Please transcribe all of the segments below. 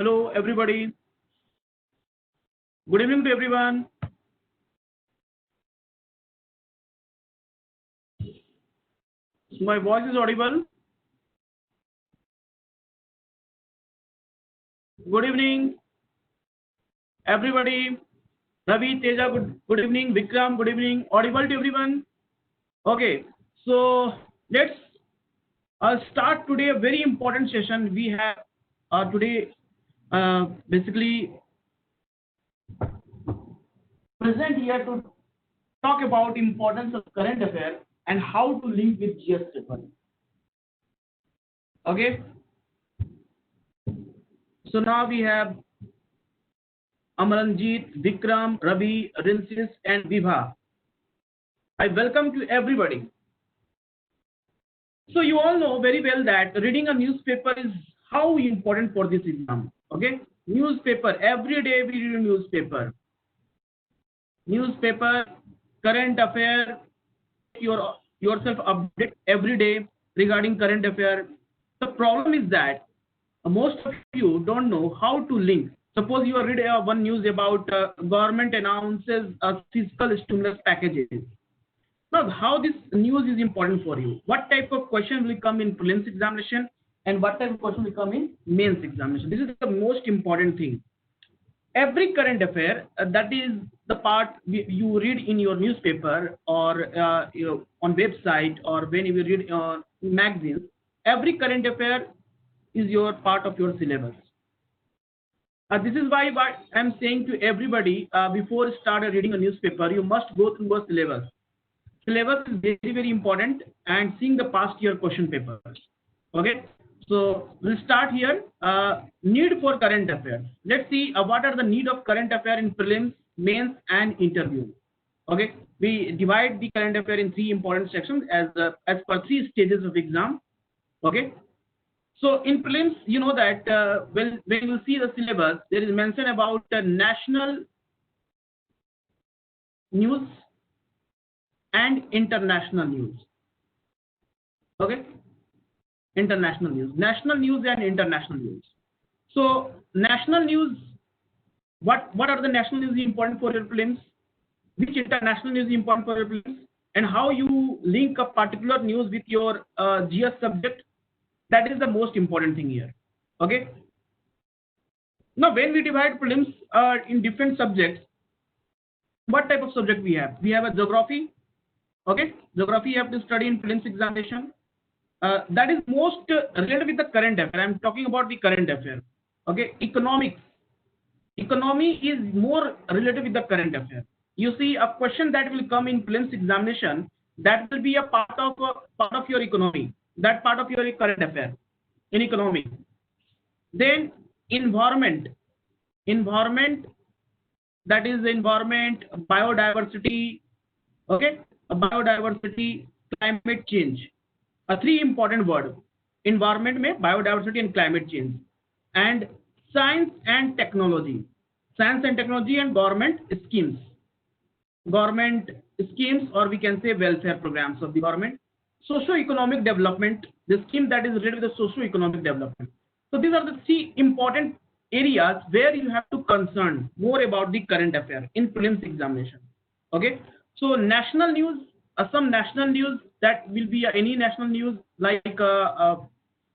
Hello, everybody. Good evening to everyone. My voice is audible. Good evening, everybody. Ravi, Teja, good evening. Vikram, good evening. Audible to everyone. Okay, so let's start today a very important session. We have today basically present here to talk about importance of current affairs and how to link with GS paper. Okay, so now we have Amaranjit, Vikram, Ravi, Rinsis, and Vibha. I welcome to everybody. So you all know very well that reading a newspaper is how important for this exam. Okay, newspaper, every day we read a newspaper. Newspaper, current affair, yourself update every day regarding current affair. The problem is that most of you don't know how to link. Suppose you read one news about government announces fiscal stimulus packages. Now, how this news is important for you? What type of question will come in prelims examination, and what type of question will come in mains examination? This is the most important thing. Every current affair, that is the part you read in your newspaper or on website or when you read magazines. Every current affair is your part of your syllabus. This is why I'm saying to everybody before start reading a newspaper, you must go through a syllabus. Syllabus is very important, and seeing the past year question papers. Okay, so we'll start here. Need for current affairs. Let's see what are the need of current affair in prelims, mains, and interview. Okay, we divide the current affair in three important sections as per three stages of exam. Okay, so in prelims, you know that when you see the syllabus, there is mention about national news and international news. Okay, international news, national news, and international news. So national news, what are the national news important for your prelims? Which international news is important for your prelims? And how you link a particular news with your GS subject? That is the most important thing here. Okay. Now, when we divide prelims in different subjects, what type of subject we have? We have a geography. Okay, geography you have to study in prelims examination. That is most related with the current affair. I'm talking about the current affair. Okay, economics. Economy is more related with the current affair. You see, a question that will come in prelims examination, that will be a part of your economy. That part of your current affair in economy. Then environment. Environment, that is environment, biodiversity. Okay, biodiversity, climate change. Three important words: environment में biodiversity and climate change, and science and technology. Science and technology and government schemes. Government schemes, or we can say welfare programs of the government. Socio-economic development, the scheme that is related with the socio-economic development. So these are the three important areas where you have to concern more about the current affair in prelims examination. Okay, so national news, some national news, that will be any national news like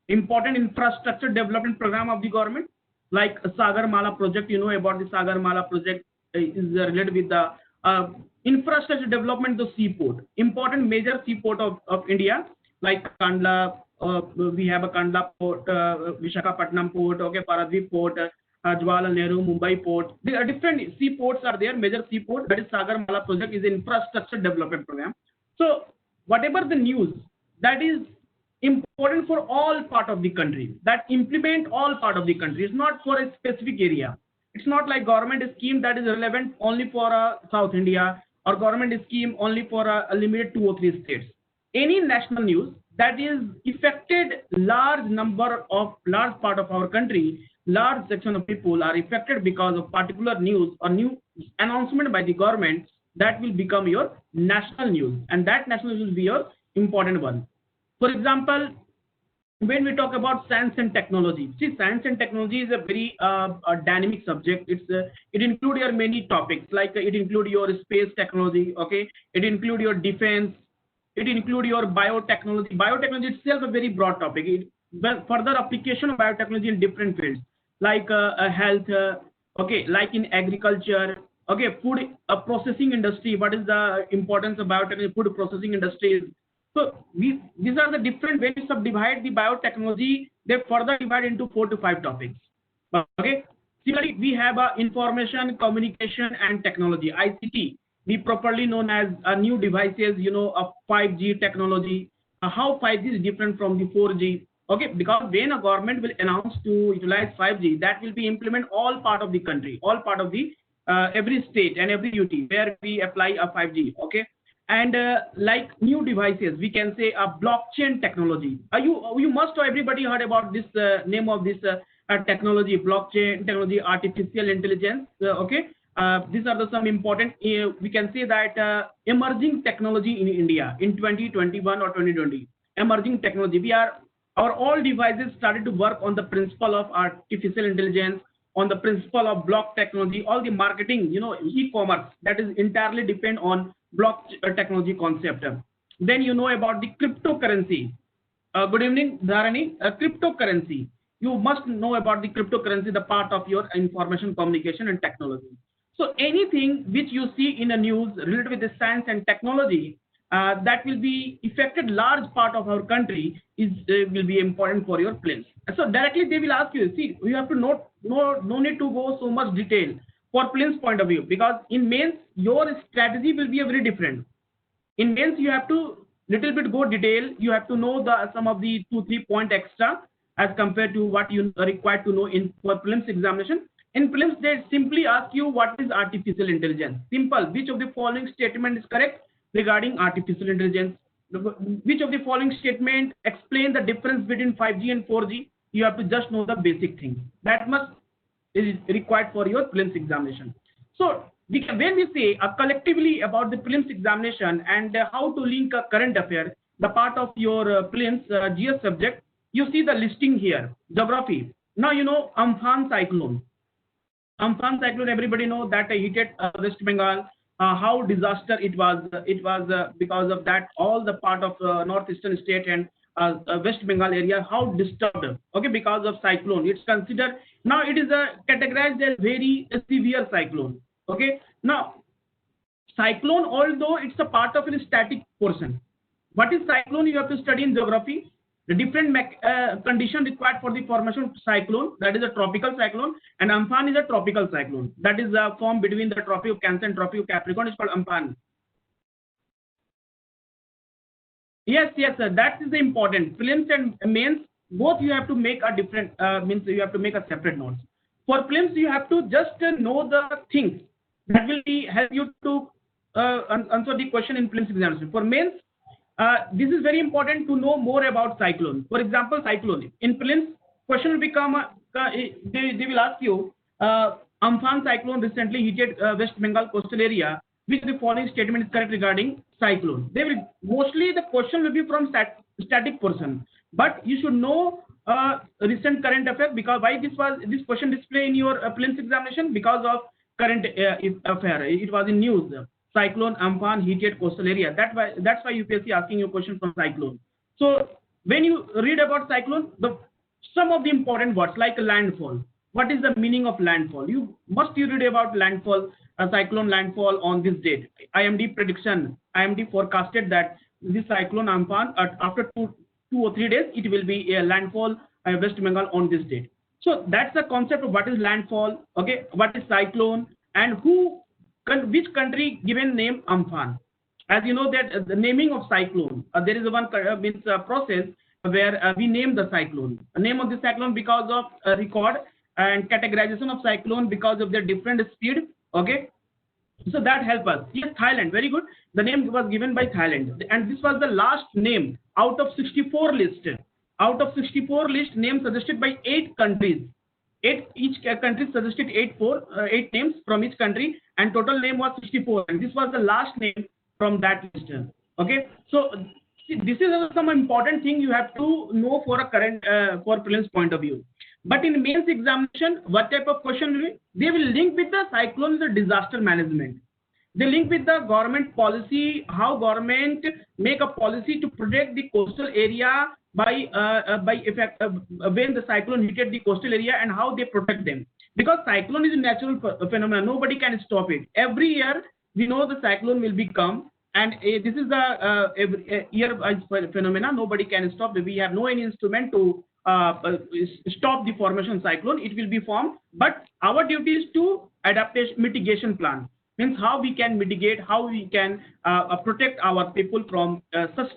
important infrastructure development program of the government, like Sagar Mala project. You know about the Sagar Mala project is related with the infrastructure development of seaport, important major seaport of India, like Kandla. We have a Kandla port, Visakhapatnam port, okay, Paradip port, Jawaharlal Nehru, Mumbai port. There are different seaports are there, major seaport. That is Sagar Mala project is infrastructure development program. So whatever the news that is important for all part of the country, that implement all part of the country, is not for a specific area. It's not like government scheme that is relevant only for South India, or government scheme only for a limited 2 or 3 states. Any national news that is affected large part of our country, large section of people are affected because of particular news or new announcement by the government, that will become your national news, and that national news will be your important one. For example, when we talk about science and technology, see, science and technology is a very a dynamic subject. It include your many topics, like it include your space technology, okay, it include your defense, it include your biotechnology. Biotechnology itself a very broad topic. Well, further application of biotechnology in different fields, like health, okay, like in agriculture, okay, food processing industry. What is the importance of biotechnology? Food processing industries. So these are the different, when you subdivide the biotechnology, they further divide into 4 to 5 topics. Okay. Similarly, we have information, communication, and technology (ICT). We properly known as new devices, a 5G technology. How 5G is different from the 4G. Okay, because when a government will announce to utilize 5G, that will be implement all part of the country, all part of the every state and every UT where we apply a 5G. Okay, and like new devices, we can say a blockchain technology. You must have everybody heard about this name of this technology, blockchain technology, artificial intelligence. Okay, these are the some important. We can say that emerging technology in India in 2021 or 2020. Emerging technology. Our all devices started to work on the principle of artificial intelligence, on the principle of block technology. All the marketing, e-commerce, that is entirely depend on block technology concept. Then you know about the cryptocurrency. Good evening, Dharani. Cryptocurrency. You must know about the cryptocurrency, the part of your information communication and technology. So anything which you see in the news related with the science and technology, that will be affected large part of our country is will be important for your plans. So directly they will ask you. See, you have to no need to go so much detail for plans point of view, because in mains your strategy will be a very different. In mains you have to little bit go detail. You have to know the some of the 2 3 point extra as compared to what you are required to know in for prelims examination. In prelims they simply ask you what is artificial intelligence. Simple. Which of the following statement is correct regarding artificial intelligence? Which of the following statement explain the difference between 5G and 4G? You have to just know the basic thing. That must is required for your prelims examination. So when we say collectively about the prelims examination and how to link a current affair, the part of your prelims GS subject, you see the listing here. Geography. Now you know Amphan cyclone. Amphan cyclone, everybody know that hit West Bengal. How disaster it was. It was because of that all the part of northeastern state and West Bengal area, how disturbed. Okay, because of cyclone. It's considered now it is categorized as very severe cyclone. Okay, now cyclone, although it's a part of a static portion. What is cyclone? You have to study in geography. The different condition required for the formation of cyclone, that is a tropical cyclone, and Amphan is a tropical cyclone. That is formed between the Tropic of Cancer and Tropic of Capricorn. It's called Amphan. Yes, sir. That is the important. Prelims and mains, both you have to make a different, means you have to make a separate notes. For prelims, you have to just know the things that will help you to answer the question in prelims examination. For mains, this is very important to know more about cyclone. For example, cyclone. In prelims, question will become, they will ask you, Amphan cyclone recently hit West Bengal coastal area. Which the following statement is correct regarding cyclone? They will mostly the question will be from static portion, but you should know recent current affair, because why this question display in your prelims examination, because of current affair. It was in news. Cyclone Amphan hit coastal area. That's why UPSC asking you question from cyclone. So when you read about cyclone, some of the important words like landfall. What is the meaning of landfall? You read about landfall. A cyclone landfall on this date. IMD prediction. IMD forecasted that this cyclone Amphan after two or 3 days it will be a landfall West Bengal on this date. So that's the concept of what is landfall. Okay, what is cyclone and which country given name Amphan. As you know that the naming of cyclone, there is one process where we name the cyclone. Name of the cyclone because of record, and categorization of cyclone because of their different speed. Okay, so that help us. Yes, Thailand, very good. The name was given by Thailand, and this was the last name out of 64 list. Out of 64 list, name suggested by 8 countries. Each country suggested 8 names from each country, and total name was 64. And this was the last name from that list. Okay, so see, this is some important thing you have to know for a current for prelims point of view. But in mains examination, what type of question will be? They will link with the cyclone, the disaster management. They link with the government policy, how government make a policy to protect the coastal area by effect when the cyclone hit the coastal area, and how they protect them. Because cyclone is a natural phenomenon, nobody can stop it. Every year we know the cyclone will be come, and this is the year phenomena. Nobody can stop. We have no any instrument to stop the formation cyclone. It will be formed, but our duty is to adaptation mitigation plan. Means how we can mitigate, how we can protect our people from such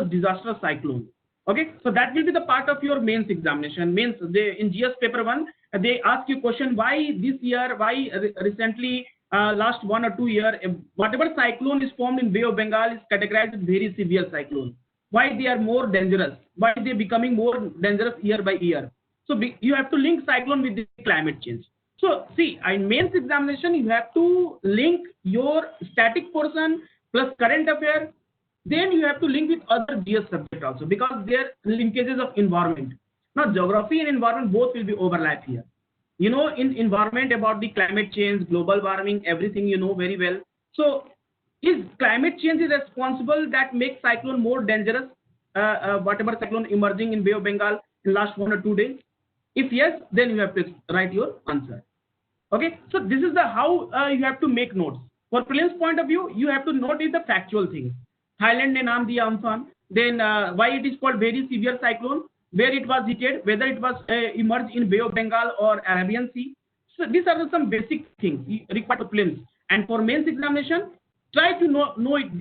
disastrous cyclone. Okay, so that will be the part of your mains examination. Means they in GS paper 1 they ask you question, why this year, why recently last 1 or 2 years, whatever cyclone is formed in Bay of Bengal is categorized as very severe cyclone. Why they are more dangerous? Why they becoming more dangerous year by year? So you have to link cyclone with the climate change. So see, in mains examination, you have to link your static portion plus current affair. Then you have to link with other GS subject also, because they are linkages of environment. Now geography and environment both will be overlap here. You know, in environment about the climate change, global warming, everything you know very well. So is climate change is responsible that makes cyclone more dangerous? Whatever cyclone emerging in Bay of Bengal in last 1 or 2 days. If yes, then you have to write your answer. Okay, so this is the how you have to make notes. For prelims point of view, you have to note is the factual things. Thailand ne naam diya Amphan. Then why it is called very severe cyclone, where it was hit, whether it was emerged in Bay of Bengal or Arabian Sea. So these are some basic things required for prelims. And for mains examination, try to know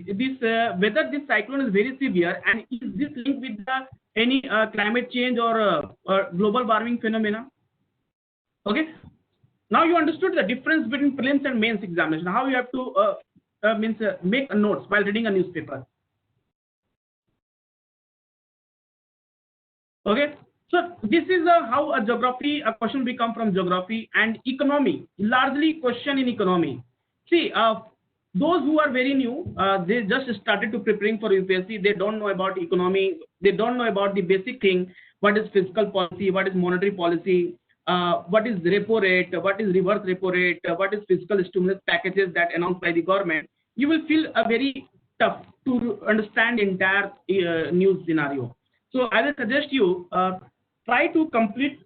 this whether this cyclone is very severe, and is this linked with any climate change or global warming phenomena. Okay. Now you understood the difference between prelims and mains examination. How you have to make notes while reading a newspaper. Okay, so this is how a geography, a question will come from geography. And economy, largely question in economy. See, those who are very new, they just started to preparing for UPSC. They don't know about economy. They don't know about the basic thing. What is fiscal policy? What is monetary policy? What is repo rate? What is reverse repo rate? What is fiscal stimulus packages that announced by the government? You will feel a very tough to understand entire news scenario. So I will suggest you try to complete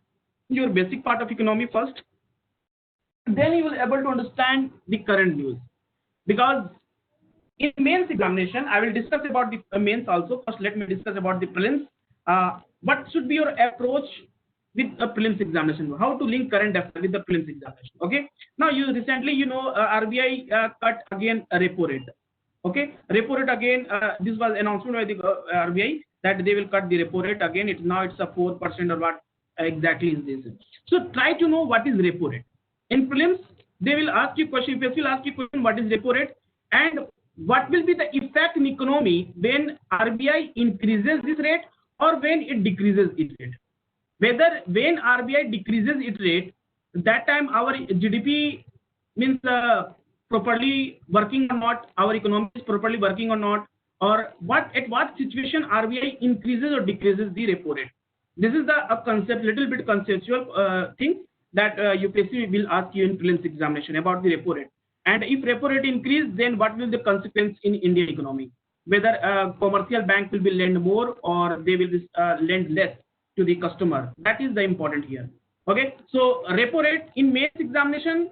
your basic part of economy first. Then you will be able to understand the current news. Because in mains examination, I will discuss about the mains also. First, let me discuss about the prelims. What should be your approach with a prelims examination? How to link current affairs with the prelims examination? Okay. Now, you recently, you know, RBI cut again a repo rate. Okay, repo rate again. This was announcement by the RBI that they will cut the repo rate again. Now it's a 4% or what exactly is this? So try to know what is repo rate. In prelims, they will ask you question. If will ask you question, what is repo rate, and what will be the effect in economy when RBI increases this rate or when it decreases its rate. Whether when RBI decreases its rate, that time our GDP means properly working or not, our economy is properly working or not, or what at what situation RBI increases or decreases the repo rate. This is the concept, little bit conceptual thing that UPSC will ask you in prelims examination about the repo rate. And if repo rate increase, then what will the consequence in Indian economy? Whether commercial bank will be lend more or they will lend less to the customer. That is the important here. Okay, so repo rate in mains examination,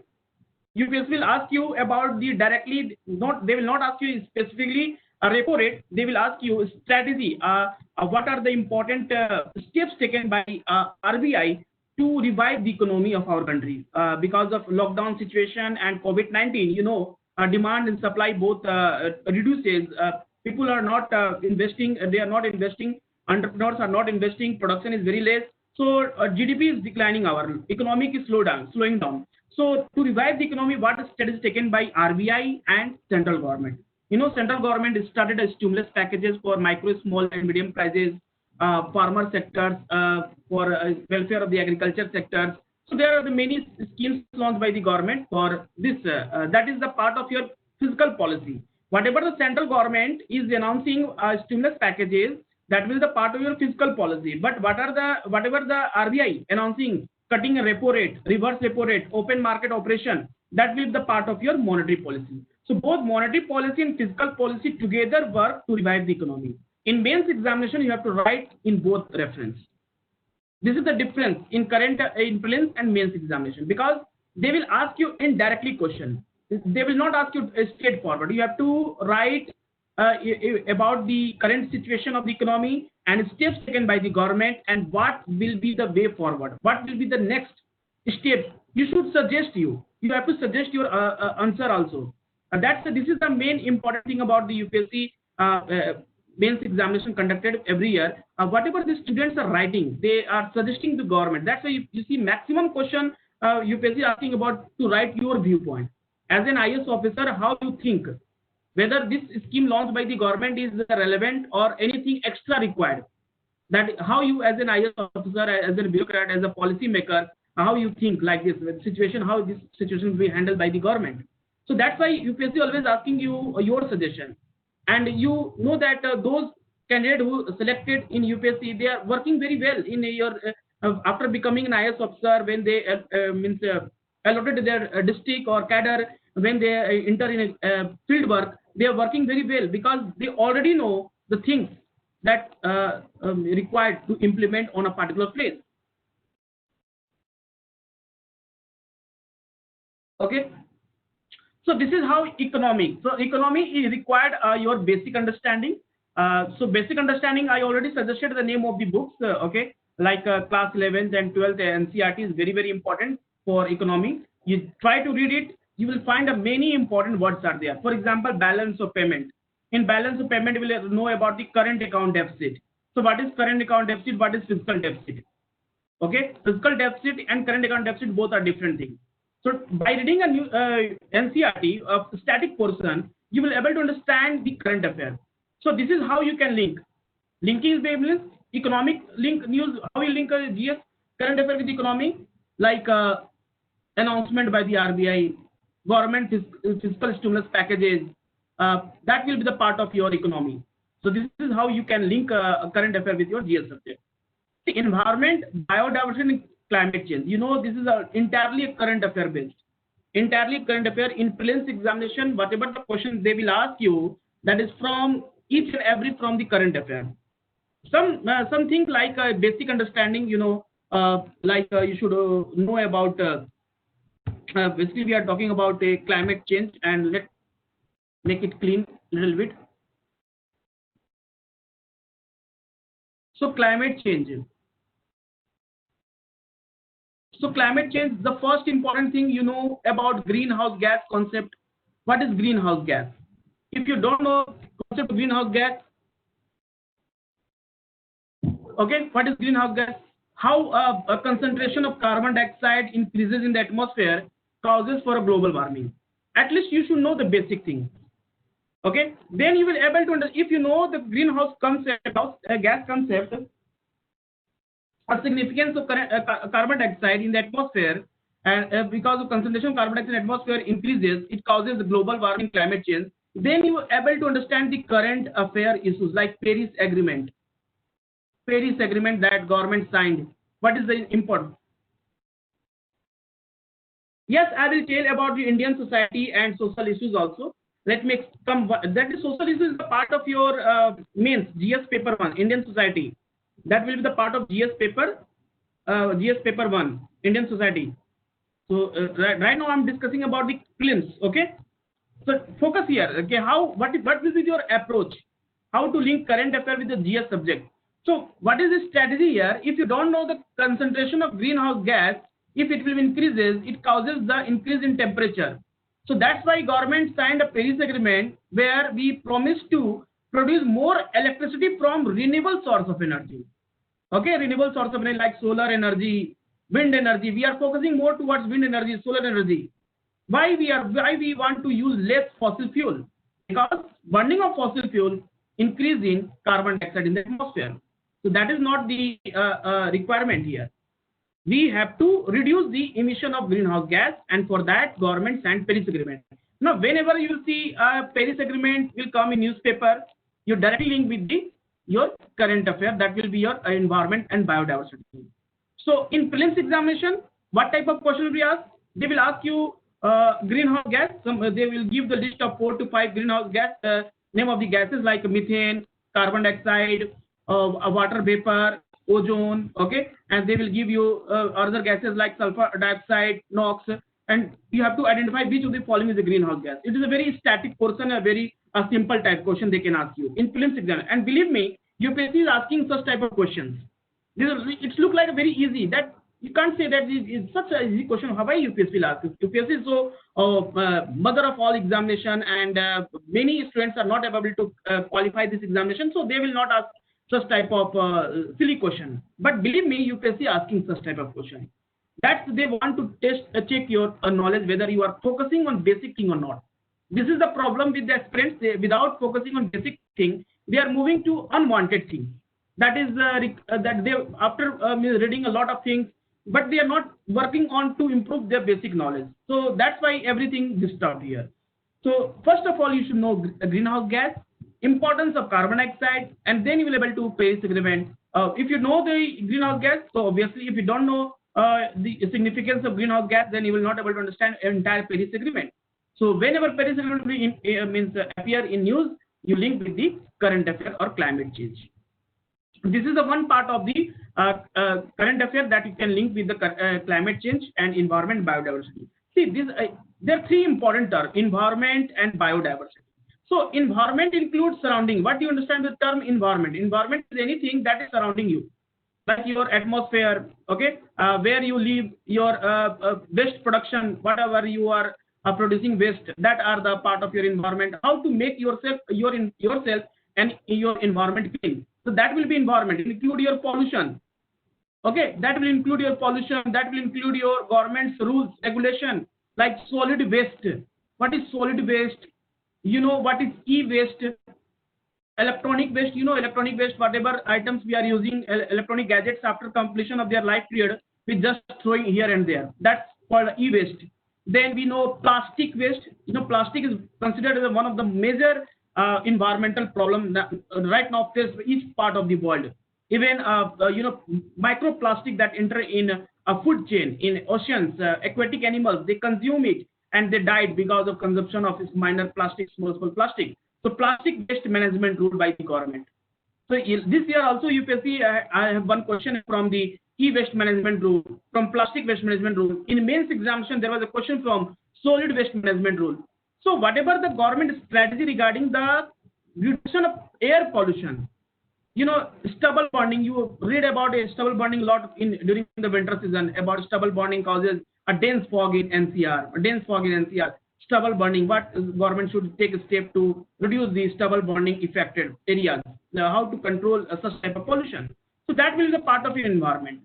UPSC will ask you about the directly, not they will not ask you specifically a repo rate. They will ask you strategy. What are the important steps taken by RBI to revive the economy of our country because of lockdown situation and COVID-19? You know, demand and supply both reduces. People are not investing. They are not investing. Entrepreneurs are not investing. Production is very less. So GDP is declining. Our economic is slowing down. So to revive the economy, what steps taken by RBI and central government? You know, central government started a stimulus packages for micro, small, and medium prices, farmer sectors, for welfare of the agriculture sectors. So there are the many schemes launched by the government for this. That is the part of your fiscal policy. whatever the central government is announcing stimulus packages, that will be the part of your fiscal policy. But whatever the RBI announcing, cutting a repo rate, reverse repo rate, open market operation, that will be the part of your monetary policy. So both monetary policy and fiscal policy together work to revive the economy. In mains examination, you have to write in both reference. This is the difference in current prelims and mains examination, because they will ask you indirectly question. They will not ask you straightforward. You have to write about the current situation of the economy and steps taken by the government, and what will be the way forward. What will be the next step? You should suggest you. You have to suggest your answer also. This is the main important thing about the UPSC mains examination conducted every year. Whatever the students are writing, they are suggesting the government. That's why you see maximum question UPSC asking about to write your viewpoint. As an IAS officer, how you think whether this scheme launched by the government is relevant or anything extra required. That how you as an IAS officer, as a bureaucrat, as a policy maker, how you think like this situation, how this situation will be handled by the government. So that's why UPSC always asking you your suggestion. And you know that those candidates who selected in UPSC, they are working very well in your after becoming an IAS officer, when they allotted their district or cadre, when they enter in field work, they are working very well because they already know the things that required to implement on a particular place. Okay. So this is how economy. So economy is required your basic understanding. So basic understanding, I already suggested the name of the books. Okay, like class 11th and 12th NCERT is very, very important for economy. You try to read it. You will find many important words are there. For example, balance of payment. In balance of payment, we will know about the current account deficit. So what is current account deficit? What is fiscal deficit? Okay, fiscal deficit and current account deficit both are different things. So by reading a new NCERT of static portion, you will able to understand the current affair. So this is how you can link. Linking is means economic link news. How you link a GS current affair with economy, like announcement by the RBI, government fiscal stimulus packages. That will be the part of your economy. So this is how you can link a current affair with your GS subject. The environment, biodiversity, and climate change. You know, this is entirely a current affair based. Entirely current affair. In prelims examination, whatever the questions they will ask you, that is from each and every from the current affair. Something like a basic understanding, you know, you should know about. Basically, we are talking about a climate change, and let's make it clean a little bit. So climate change. So climate change, the first important thing you know about greenhouse gas concept. What is greenhouse gas? If you don't know concept of greenhouse gas, okay, what is greenhouse gas? How a concentration of carbon dioxide increases in the atmosphere causes for a global warming. At least you should know the basic thing. Okay, then you will able to understand. If you know the greenhouse concept, gas concept, a significance of carbon dioxide in the atmosphere, and because of concentration of carbon dioxide in the atmosphere increases, it causes the global warming, climate change. Then you are able to understand the current affair issues like Paris Agreement. Paris Agreement that government signed. What is the important? Yes, I will tell about the Indian society and social issues also. Let me come. That is social issues is a part of your mains GS paper 1, Indian society. That will be the part of GS paper 1, Indian society. So right now I'm discussing about the prelims. Okay, so focus here. Okay, what will be your approach? How to link current affair with the GS subject? So what is the strategy here? If you don't know the concentration of greenhouse gas, if it will increases, it causes the increase in temperature. So that's why government signed a Paris Agreement where we promise to produce more electricity from renewable source of energy. Okay, renewable source of energy like solar energy, wind energy. We are focusing more towards wind energy, solar energy. Why we want to use less fossil fuel? Because burning of fossil fuel increasing carbon dioxide in the atmosphere. So that is not the requirement here. We have to reduce the emission of greenhouse gas, and for that government signed Paris Agreement. Now, whenever you see a Paris Agreement will come in newspaper, you directly link with your current affair. That will be your environment and biodiversity. So in prelims examination, what type of question will be asked? They will ask you greenhouse gas. They will give the list of 4 to 5 greenhouse gas, name of the gases like methane, carbon dioxide, water vapor, ozone, okay, and they will give you other gases like sulfur dioxide, NOx, and you have to identify which of the following is a greenhouse gas. It is a very static portion, a very simple type question they can ask you in prelims exam. And believe me, UPSC is asking such type of questions. It looks like a very easy, that you can't say that it's such an easy question. How why UPSC will ask? UPSC is so mother of all examination, and many students are not able to qualify this examination, so they will not ask such type of silly question. But believe me, UPSC asking such type of question. That they want to check your knowledge, whether you are focusing on basic thing or not. This is the problem with the aspirants. Without focusing on basic thing, they are moving to unwanted things. That is that they, after reading a lot of things, but they are not working on to improve their basic knowledge. So that's why everything disturbed here. So first of all, you should know greenhouse gas, importance of carbon dioxide, and then you will be able to Paris Agreement. If you know the greenhouse gas, so obviously if you don't know the significance of greenhouse gas, then you will not able to understand entire Paris Agreement. So whenever Paris Agreement means appear in news, you link with the current affair or climate change. This is the one part of the current affair that you can link with the climate change and environment biodiversity. See, there are three important terms: environment and biodiversity. So environment includes surrounding. What do you understand the term environment? Environment is anything that is surrounding you, like your atmosphere, okay, where you live, your waste production, whatever you are producing waste, that are the part of your environment. How to make yourself and your environment clean. So that will be environment. It will include your pollution. Okay, that will include your pollution. That will include your government's rules, regulation, like solid waste. What is solid waste? You know what is e-waste? Electronic waste. You know electronic waste. Whatever items we are using, electronic gadgets after completion of their life period, we just throwing here and there. That's called e-waste. Then we know plastic waste. You know, plastic is considered as one of the major environmental problem that right now faces each part of the world. Even you know, microplastic that enter in a food chain, in oceans, aquatic animals, they consume it and they died because of consumption of this minor plastic, small plastic. So plastic waste management rule by the government. So this year also UPSC, I have one question from the e-waste management rule, from plastic waste management rule. In mains examination, there was a question from solid waste management rule. So whatever the government strategy regarding the reduction of air pollution, you know, stubble burning, you read about a stubble burning a lot during the winter season, about stubble burning causes a dense fog in NCR, stubble burning. What government should take a step to reduce the stubble burning affected areas? Now, how to control such type of pollution? So that will be the part of your environment.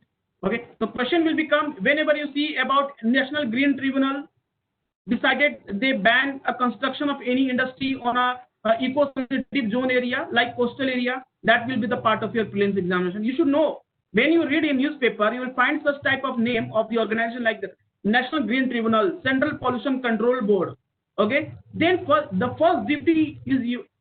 Okay, the question will become, whenever you see about National Green Tribunal decided they ban a construction of any industry on a eco-sensitive zone area like coastal area, that will be the part of your prelims examination. You should know, when you read a newspaper, you will find such type of name of the organization like the National Green Tribunal, Central Pollution Control Board. Okay, then the first duty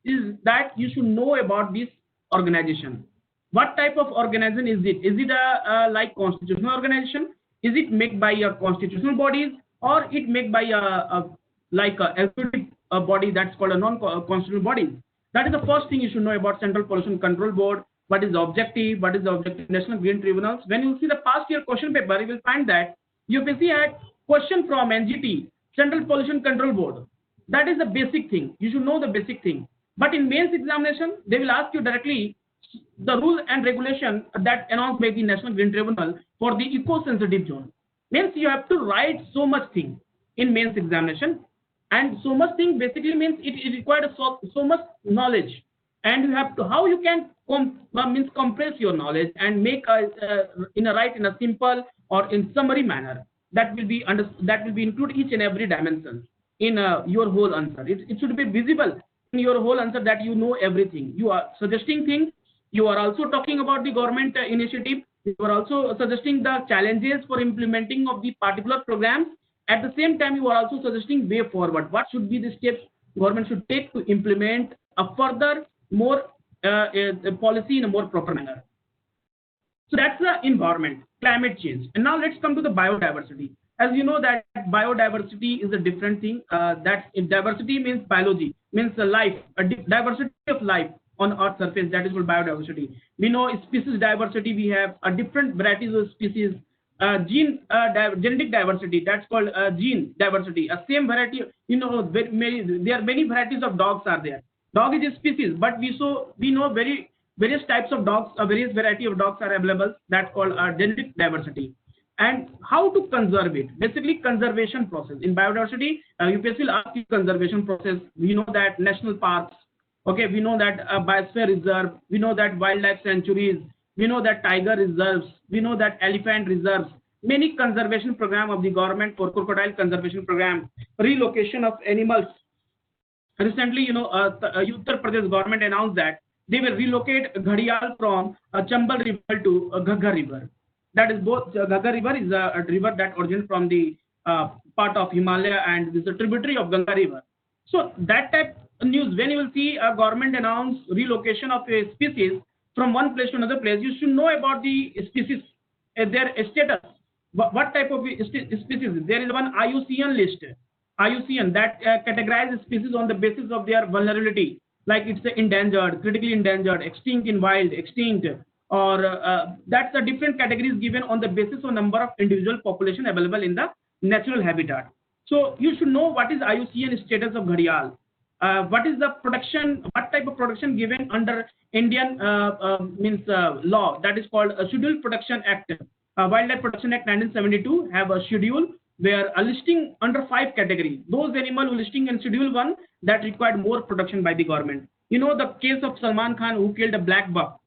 is that you should know about this organization. What type of organization is it? Is it a like constitutional organization? Is it made by a constitutional bodies, or it made by a executive body that's called a non-constitutional body? That is the first thing you should know about Central Pollution Control Board. What is the objective? What is the objective National Green Tribunals? When you see the past year question paper, you will find that UPSC had question from NGT, Central Pollution Control Board. That is the basic thing. You should know the basic thing. But in mains examination, they will ask you directly the rule and regulation that announced by the National Green Tribunal for the eco-sensitive zone. Means you have to write so much thing in mains examination, and so much thing basically means it requires so much knowledge, and you have to how you can compress your knowledge and make in a simple or in summary manner. That will be include each and every dimension in your whole answer. It should be visible in your whole answer that you know everything. You are suggesting things. You are also talking about the government initiative. You are also suggesting the challenges for implementing of the particular programs, At the same time, you are also suggesting way forward. What should be the steps government should take to implement a further more policy in a more proper manner. So that's the environment, climate change. And now let's come to the biodiversity. As you know that biodiversity is a different thing. That diversity means biology, means life, a diversity of life on Earth's surface. That is called biodiversity. We know species diversity. We have a different varieties of species. Genetic diversity. That's called gene diversity. A same variety. You know, there are many varieties of dogs are there. Dog is a species, but we know various types of dogs, various variety of dogs are available. That's called genetic diversity. And how to conserve it? Basically, conservation process in biodiversity. UPSC will ask you conservation process. We know that national parks. Okay, we know that biosphere reserve. We know that wildlife sanctuaries. We know that tiger reserves. We know that elephant reserves. Many conservation program of the government for crocodile conservation program, relocation of animals. Recently, you know, Uttar Pradesh government announced that they will relocate Ghadial from Chambal River to Ghaggar River. That is both Ghaggar River is a river that originates from the part of Himalaya and is a tributary of Ganga River. So that type of news, when you will see a government announce relocation of a species from one place to another place, you should know about the species, their status, what type of species. There is one IUCN list, IUCN that categorizes species on the basis of their vulnerability. Like it's endangered, critically endangered, extinct in wild, extinct, or that's the different categories given on the basis of number of individual population available in the natural habitat. So you should know what is IUCN status of Ghadial. What is the production, what type of production given under Indian law, that is called a Scheduled Protection Act. Wildlife Protection Act 1972 have a schedule where a listing under 5 categories. Those animal listing in Schedule 1 that required more protection by the government. You know the case of Salman Khan who killed a black buck.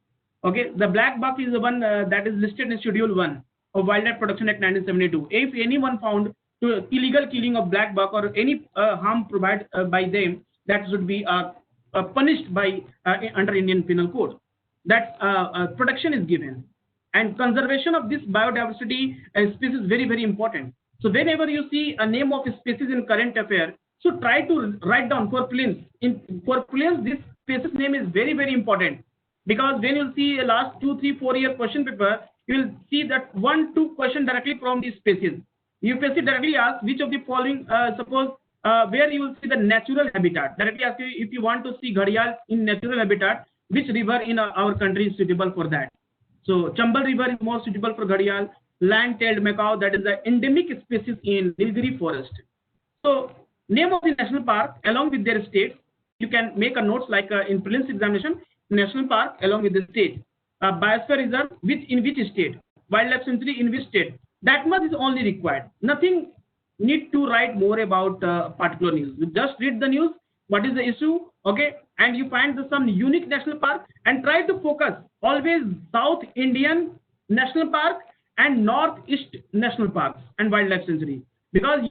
Okay, the black buck is the one that is listed in Schedule 1 of Wildlife Protection Act 1972. If anyone found to illegal killing of black buck or any harm provided by them, that should be punished by under Indian Penal Code. That protection is given, and conservation of this biodiversity species is very, very important. So whenever you see a name of a species in current affair, so try to write down for prelims. For prelims, this species name is very, very important, because when you see a last 2, 3, 4 year question paper, you will see that 1, 2 question directly from this species. UPSC directly asks which of the following, suppose where you will see the natural habitat. Directly ask you if you want to see Ghadial in natural habitat, which river in our country is suitable for that. So Chambal River is more suitable for Ghadial. Land-tailed macaw, that is the endemic species in Nilgiri forest. So name of the national park along with their state, you can make a notes like in prelims examination, national park along with the state. Biosphere reserve, in which state? Wildlife sanctuary in which state? That much is only required. Nothing need to write more about particular news. You just read the news, what is the issue, okay, and you find some unique national park and try to focus always South Indian national park and Northeast national parks and wildlife sanctuary, because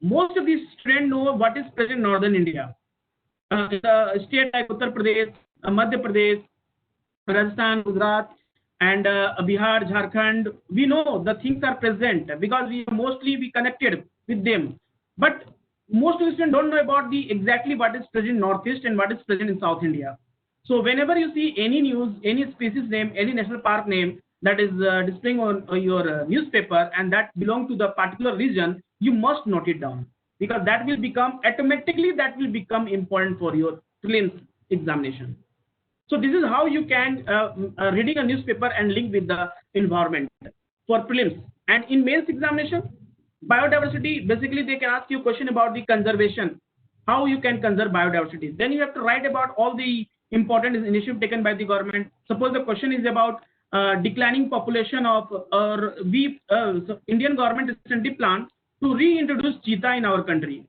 most of these students know what is present in northern India. The state like Uttar Pradesh, Madhya Pradesh, Rajasthan, Gujarat, and Bihar, Jharkhand, we know the things are present because we connected with them. But most of the students don't know about exactly what is present in Northeast and what is present in South India. So whenever you see any news, any species name, any national park name that is displaying on your newspaper and that belong to the particular region, you must note it down, because that will become automatically important for your prelims examination. So this is how you can reading a newspaper and link with the environment for prelims. And in mains examination, biodiversity, basically they can ask you a question about the conservation, how you can conserve biodiversity. Then you have to write about all the important initiative taken by the government. Suppose the question is about declining population of, so Indian government recently planned to reintroduce cheetah in our country.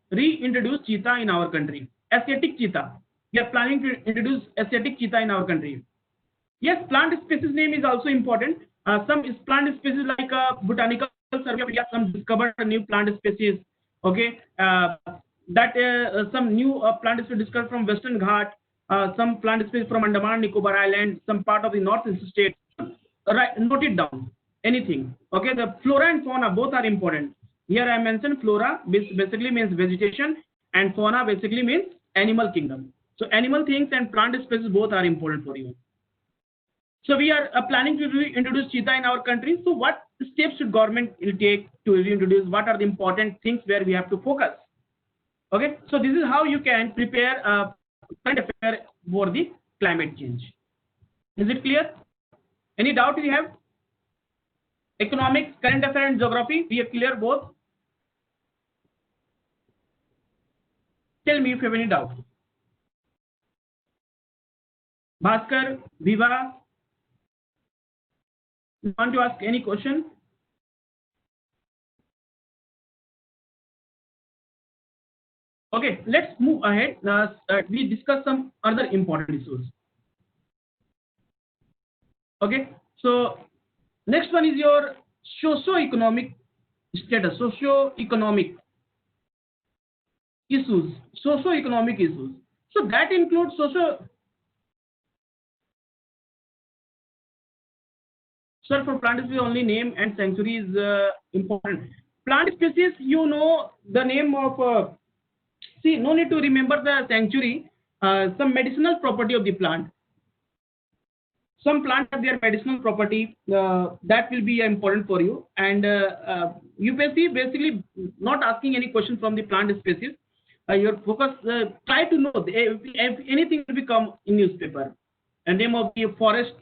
Asiatic cheetah. We are planning to introduce Asiatic cheetah in our country. Yes, plant species name is also important. Some plant species like Botanical Survey of India, some discovered a new plant species. Okay, some new plant species discovered from Western Ghat, some plant species from Andaman Nicobar Island, some part of the northeast state. Right, note it down. Anything. Okay, the flora and fauna both are important. Here I mentioned flora, which basically means vegetation, and fauna basically means animal kingdom. So animal things and plant species both are important for you. So we are planning to introduce cheetah in our country. So what steps should government take to reintroduce? What are the important things where we have to focus? Okay, so this is how you can prepare a current affair for the climate change. Is it clear? Any doubt you have? Economics, current affair, and geography, we are clear both? Tell me if you have any doubt. Bhaskar, Viva, you want to ask any question? Okay, let's move ahead. We discuss some other important issues. Okay, so next one is your socio-economic status, socio-economic issues, socio-economic issues. So that includes Sir, for plant species only name and sanctuary is important. Plant species, you know the name of. See, no need to remember the sanctuary. Some medicinal property of the plant. Some plants have their medicinal property that will be important for you. And UPSC basically not asking any question from the plant species. Your focus, try to know if anything will become in newspaper. A name of the forest,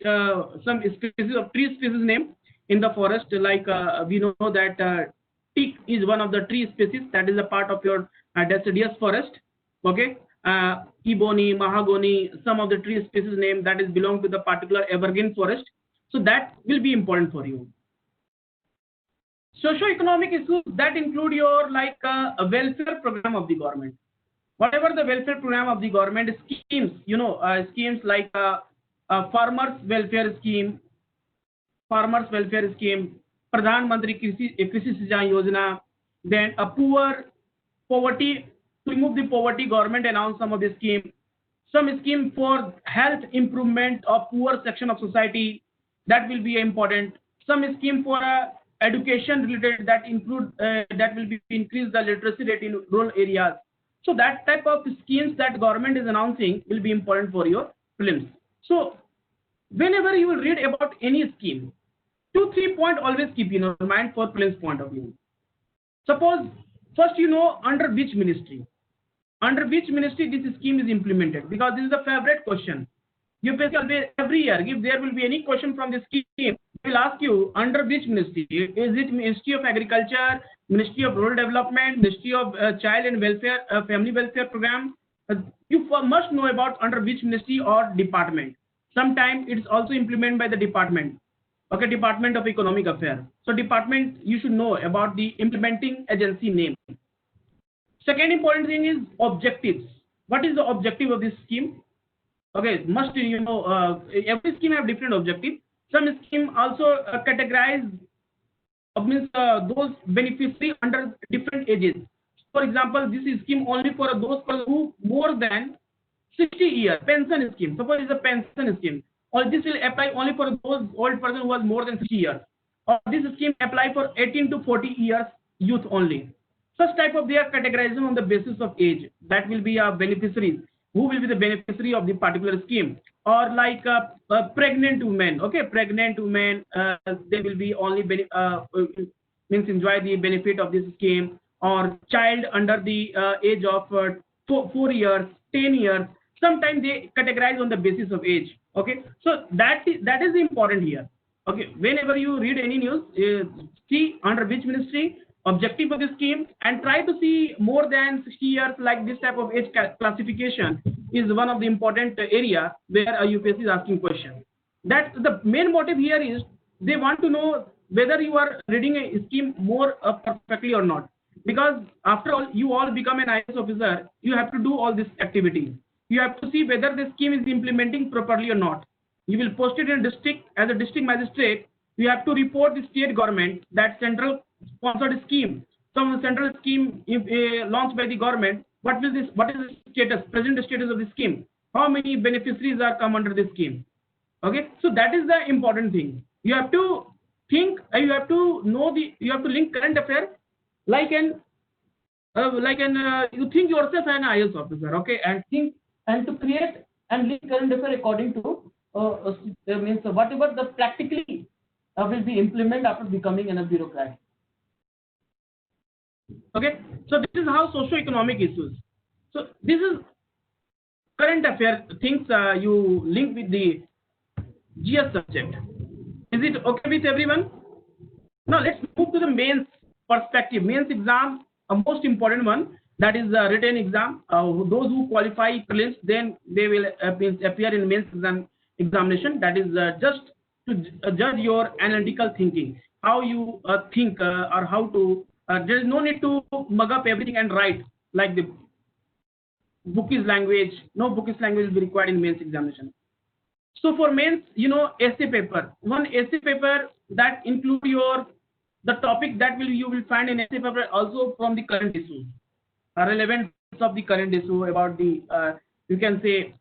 some species of tree species name in the forest, like we know that teak is one of the tree species that is a part of your deciduous forest. Okay, ebony, mahogany, some of the tree species name that is belong to the particular evergreen forest. So that will be important for you. Socio-economic issues that include your like a welfare program of the government. Whatever the welfare program of the government schemes, you know, schemes like farmers welfare scheme, Pradhan Mantri Krishi Sinchai Yojana, then a poverty, to remove the poverty, government announced some of the scheme, some scheme for health improvement of poor section of society, that will be important, some scheme for education related that include that will be increase the literacy rate in rural areas. So that type of schemes that government is announcing will be important for your prelims. So whenever you will read about any scheme, 2-3 points always keep in your mind for prelims point of view. Suppose first you know under which ministry this scheme is implemented, because this is the favorite question. You basically every year, if there will be any question from the scheme, they will ask you under which ministry. Is it Ministry of Agriculture, Ministry of Rural Development, Ministry of Child and Welfare, Family Welfare Program? You must know about under which ministry or department. Sometimes it's also implemented by the department. Okay, Department of Economic Affairs. So department, you should know about the implementing agency name. Second important thing is objectives. What is the objective of this scheme? Okay, must you know every scheme have different objective. Some scheme also categorize means those beneficiary under different ages. For example, this is scheme only for those people who more than 60 years, pension scheme. Suppose it's a pension scheme, or this will apply only for those old person who was more than 60 years. Or this scheme apply for 18 to 40 years youth only. Such type of they are categorized on the basis of age. That will be a beneficiaries. Who will be the beneficiary of the particular scheme? Or like pregnant women. Okay, pregnant women, they will be only means enjoy the benefit of this scheme. Or child under the age of 4 years, 10 years. Sometimes they categorize on the basis of age. Okay, so that is important here. Okay, whenever you read any news, see under which ministry, objective of the scheme, and try to see more than 60 years, like this type of age classification is one of the important area where UPSC is asking question. That the main motive here is they want to know whether you are reading a scheme more perfectly or not. Because after all, you all become an IAS officer, you have to do all this activity. You have to see whether the scheme is implementing properly or not. You will post it in district as a district magistrate. You have to report the state government that central sponsored scheme, some central scheme launched by the government. What is the status, present status of the scheme? How many beneficiaries are come under the scheme? Okay, so that is the important thing. You have to think, you have to know you have to link current affair like an you think yourself an IAS officer, okay, and think and to create and lead current affair according to means whatever the practically will be implemented after becoming a bureaucrat. Okay, so this is how socio-economic issues. So this is current affair things you link with the GS subject. Is it okay with everyone? Now let's move to the mains perspective. Mains exam, a most important one, that is the written exam. Those who qualify prelims, then they will appear in mains examination. That is just to judge your analytical thinking, how you think or how to. There is no need to mug up everything and write like the bookish language. No bookish language will be required in mains examination. So for mains, essay paper, one essay paper that include the topic that you will find in essay paper also from the current issues, relevance of the current issue about the you can say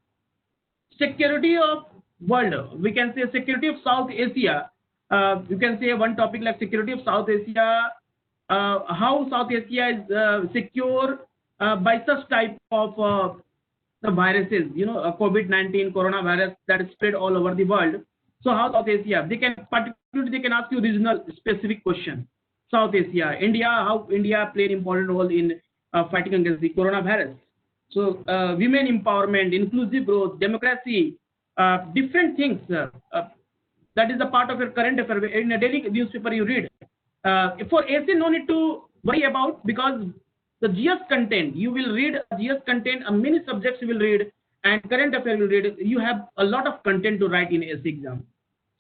security of world. We can say security of South Asia. You can say one topic like security of South Asia, how South Asia is secure by such type of the viruses, COVID-19 coronavirus that is spread all over the world. So how South Asia, they can particularly they can ask you regional specific question. South Asia, India, how India played an important role in fighting against the coronavirus. So women empowerment, inclusive growth, democracy, different things. That is a part of your current affair. In a daily newspaper you read. For essay, no need to worry about, because the GS content, you will read GS content, many subjects you will read, and current affair you will read. You have a lot of content to write in essay exam.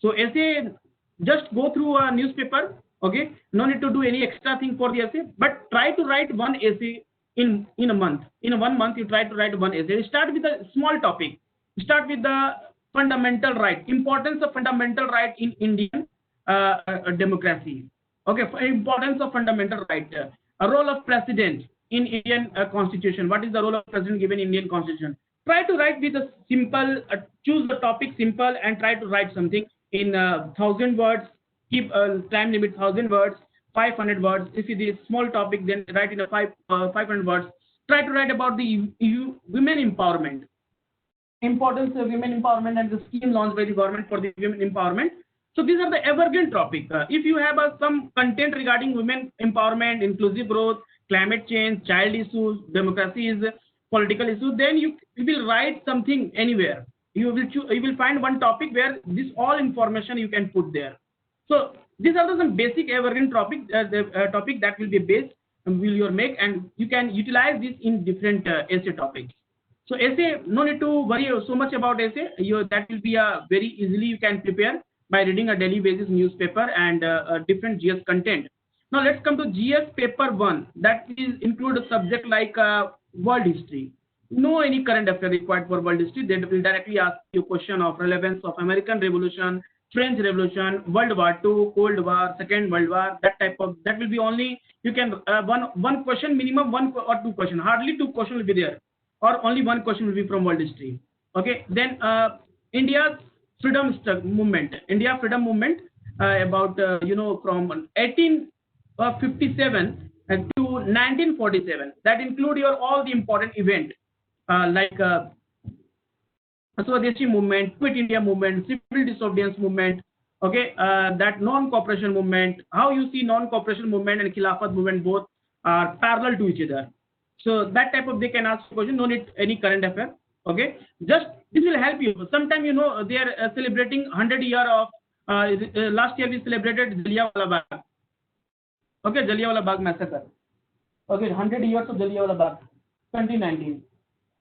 So essay, just go through a newspaper, okay? No need to do any extra thing for the essay, but try to write one essay in a month. In 1 month, you try to write one essay. Start with a small topic. Start with the fundamental right, importance of fundamental right in Indian democracy. Okay, importance of fundamental right. A role of president in Indian constitution. What is the role of president given in Indian constitution? Try to write with a simple, choose the topic simple and try to write something in 1,000 words. Keep time limit 1,000 words, 500 words. If it is small topic, then write in a 500 words. Try to write about the women empowerment. Importance of women empowerment and the scheme launched by the government for the women empowerment. So these are the evergreen topic. If you have some content regarding women empowerment, inclusive growth, climate change, child issues, democracy is political issues, then you will write something anywhere. You will find one topic where this all information you can put there. So these are some basic evergreen topic that will be based will you make, and you can utilize this in different essay topics. So essay, no need to worry so much about essay. That will be very easily you can prepare by reading a daily basis newspaper and different GS content. Now let's come to GS paper 1. That is include a subject like world history. No any current affair required for world history. They will directly ask you question of relevance of American Revolution, French Revolution, World War II, Cold War, Second World War. That will be only you can one question, minimum 1 or 2 question. Hardly 2 questions will be there, or only 1 question will be from world history. Okay, then India's freedom movement. India freedom movement about from 1857 to 1947. That include all the important event like Swadeshi movement, Quit India movement, civil disobedience movement. Okay, that non-cooperation movement. How you see non-cooperation movement and Khilafat movement both are parallel to each other. So that type of they can ask question. No need any current affair. Okay, just this will help you. Sometime they are celebrating 100 year of last year we celebrated Jallianwala Bagh. Okay, Jallianwala Bagh massacre. Okay, 100 years of Jallianwala Bagh, 2019,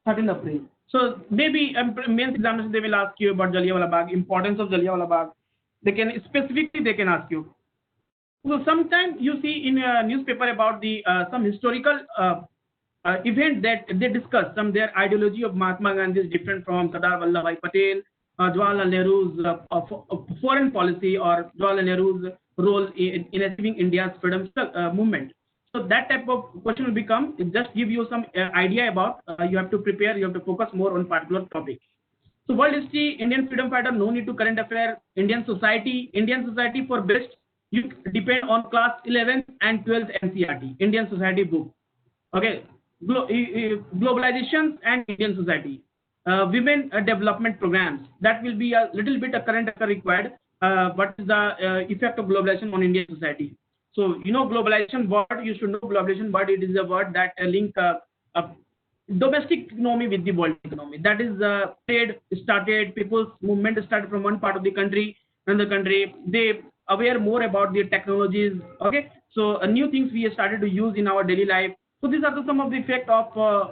13 April. So maybe mains examination they will ask you about Jallianwala Bagh, importance of Jallianwala Bagh. They can ask you. So sometimes you see in a newspaper about the some historical event that they discuss their ideology of Mahatma Gandhi is different from Sardar Vallabhbhai Patel, Jawaharlal Nehru's foreign policy, or Jawaharlal Nehru's role in achieving India's freedom movement. So that type of question will become, it just give you some idea about, you have to prepare, you have to focus more on particular topic. So world history, Indian freedom fighter, no need to current affair, Indian society for best, you depend on class 11th and 12th NCERT, Indian Society book. Okay, globalization and Indian society, women development programs. That will be a little bit a current affair required. What is the effect of globalization on Indian society? So you know globalization word. You should know globalization word. It is a word that link domestic economy with the world economy. That is trade started. People's movement started from one part of the country, another country. They aware more about the technologies. Okay, so new things we started to use in our daily life. So these are some of the effect of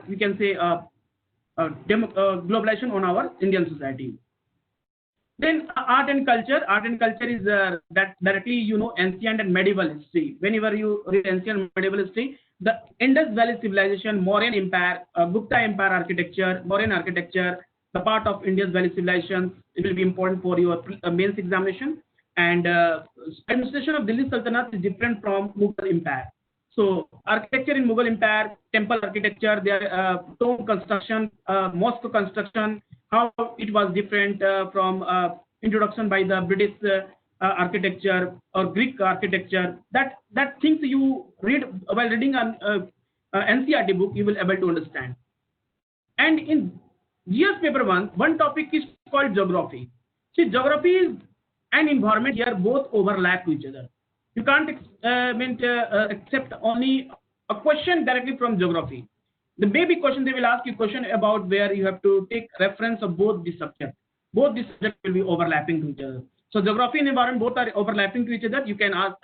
we can say globalization on our Indian society. Then art and culture. Art and culture is that directly ancient and medieval history. Whenever you read ancient and medieval history, the Indus Valley civilization, Mauryan Empire, Gupta Empire architecture, Mauryan architecture, the part of Indus Valley civilization, it will be important for your mains examination. And administration of Delhi Sultanate is different from Mughal Empire. So architecture in Mughal Empire, temple architecture, their tomb construction, mosque construction, how it was different from introduction by the British architecture or Greek architecture. That things you read while reading an NCERT book, you will able to understand. And in GS paper one topic is called geography. See, geography and environment here both overlap to each other. You can't accept only a question directly from geography. The maybe question they will ask you question about where you have to take reference of both the subject. Both the subjects will be overlapping to each other. So geography and environment both are overlapping to each other. You can ask,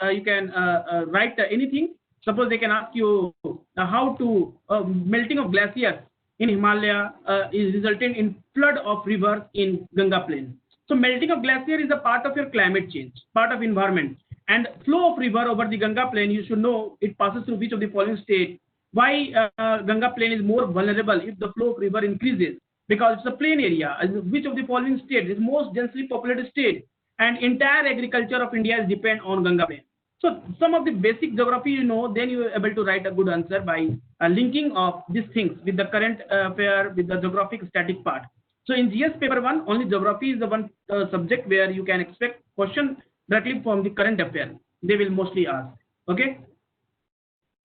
write anything. Suppose they can ask you how to melting of glaciers in Himalaya is resulting in flood of rivers in Ganga plain. So melting of glacier is a part of your climate change, part of environment. And flow of river over the Ganga plain, you should know it passes through which of the following state. Why Ganga plain is more vulnerable if the flow of river increases? Because it's a plain area. Which of the following state is most densely populated state? And entire agriculture of India is depend on Ganga plain. So some of the basic geography then you are able to write a good answer by linking of these things with the current affair, with the geographic static part. So in GS paper 1, only geography is the one subject where you can expect question directly from the current affair. They will mostly ask. Okay.